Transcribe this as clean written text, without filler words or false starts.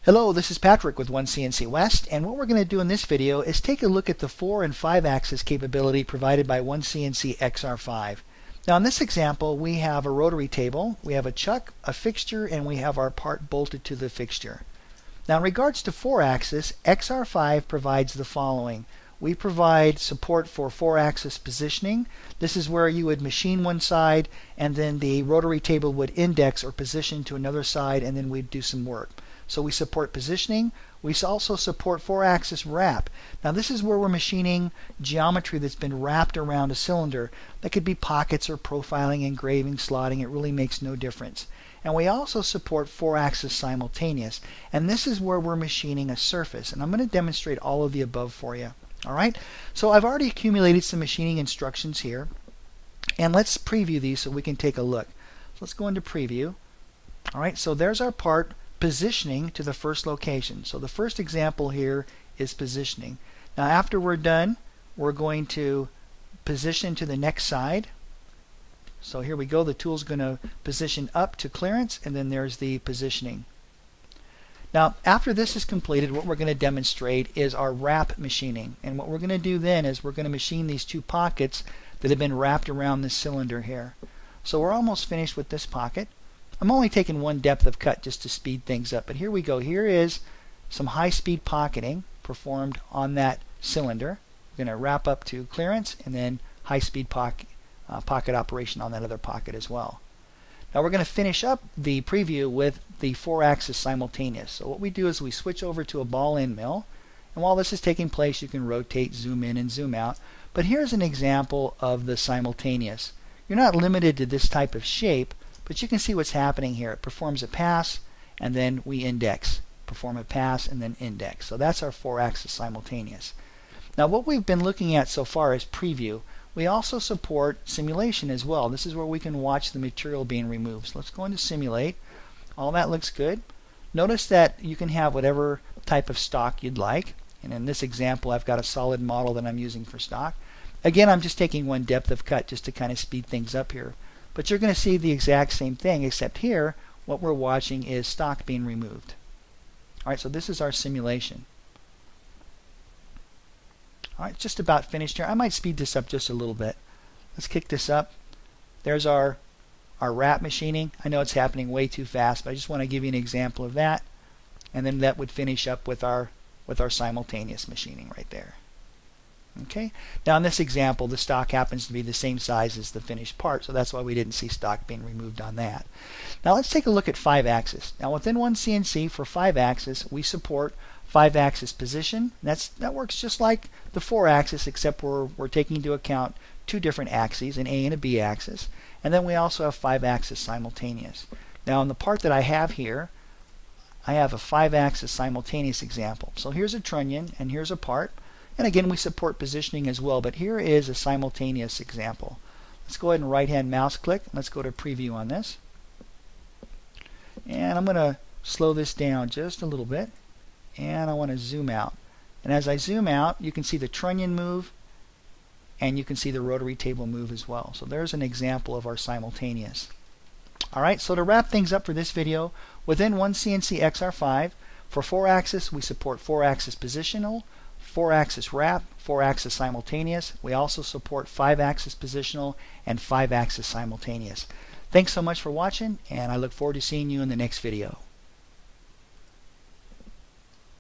Hello, this is Patrick with OneCNC West, and what we're going to do in this video is take a look at the 4 and 5 axis capability provided by OneCNCXR5. Now in this example we have a rotary table, we have a chuck, a fixture, and we have our part bolted to the fixture. Now in regards to 4 axis, XR5 provides the following. We provide support for 4-axis positioning. This is where you would machine one side and then the rotary table would index or position to another side and then we'd do some work. So we support positioning. We also support 4-axis wrap. Now this is where we're machining geometry that's been wrapped around a cylinder. That could be pockets or profiling, engraving, slotting. It really makes no difference. And we also support 4-axis simultaneous. And this is where we're machining a surface. And I'm going to demonstrate all of the above for you. Alright, so I've already accumulated some machining instructions here. And let's preview these so we can take a look. So let's go into preview. Alright, so there's our part positioning to the first location. So the first example here is positioning. Now after we're done, we're going to position to the next side. So here we go, the tool's going to position up to clearance, and then there's the positioning. Now after this is completed, what we're going to demonstrate is our wrap machining. And what we're going to do then is we're going to machine these 2 pockets that have been wrapped around this cylinder here. So we're almost finished with this pocket. I'm only taking one depth of cut just to speed things up, but here we go. Here is some high-speed pocketing performed on that cylinder. We're going to wrap up to clearance and then high-speed pocket operation on that other pocket as well. Now we're going to finish up the preview with the 4-axis simultaneous. So what we do is we switch over to a ball-end mill, and while this is taking place you can rotate, zoom in, and zoom out. But here's an example of the simultaneous. You're not limited to this type of shape, but you can see what's happening here. It performs a pass and then we index. Perform a pass and then index. So that's our 4-axis simultaneous. Now what we've been looking at so far is preview. We also support simulation as well. This is where we can watch the material being removed. So let's go into simulate. All that looks good. Notice that you can have whatever type of stock you'd like. And in this example I've got a solid model that I'm using for stock. Again, I'm just taking one depth of cut just to kind of speed things up here. But you're going to see the exact same thing, except here what we're watching is stock being removed. Alright, so this is our simulation. Alright, just about finished here. I might speed this up just a little bit. Let's kick this up. There's our wrap machining. I know it's happening way too fast, but I just want to give you an example of that. And then that would finish up with our simultaneous machining right there. Okay. Now in this example the stock happens to be the same size as the finished part, so that's why we didn't see stock being removed on that. Now let's take a look at 5-axis. Now within OneCNC for 5-axis we support 5-axis position. That works just like the 4-axis, except we're taking into account 2 different axes, an A and a B axis, and then we also have 5-axis simultaneous. Now in the part that I have here, I have a 5-axis simultaneous example. So here's a trunnion and here's a part. And again, we support positioning as well, but here is a simultaneous example. Let's go ahead and right-hand mouse click. Let's go to preview on this. And I'm going to slow this down just a little bit. And I want to zoom out. And as I zoom out, you can see the trunnion move, and you can see the rotary table move as well. So there's an example of our simultaneous. Alright, so to wrap things up for this video, within OneCNCXR5, for 4-axis, we support 4-axis positional, 4-axis wrap, 4-axis simultaneous. We also support 5-axis positional and 5-axis simultaneous. Thanks so much for watching, and I look forward to seeing you in the next video.